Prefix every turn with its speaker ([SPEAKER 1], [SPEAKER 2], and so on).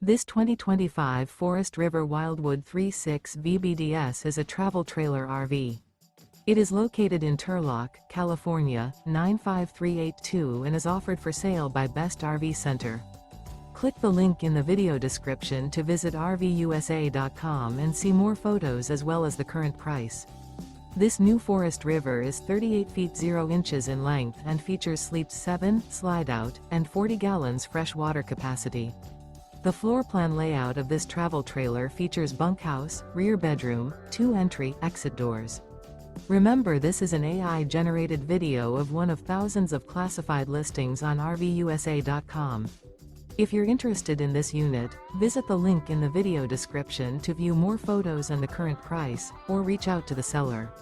[SPEAKER 1] This 2025 Forest River Wildwood 3.6 VBDS is a travel trailer RV. It is located in Turlock, California, 95382 and is offered for sale by Best RV Center. Click the link in the video description to visit RVUSA.com and see more photos as well as the current price. This new Forest River is 38 feet 0 inches in length and features sleeps 7, Slideout, and 40 gallons fresh water capacity. The floor plan layout of this travel trailer features bunkhouse, rear bedroom, 2 entry/exit doors. Remember, this is an AI-generated video of one of thousands of classified listings on RVUSA.com. If you're interested in this unit, visit the link in the video description to view more photos and the current price, or reach out to the seller.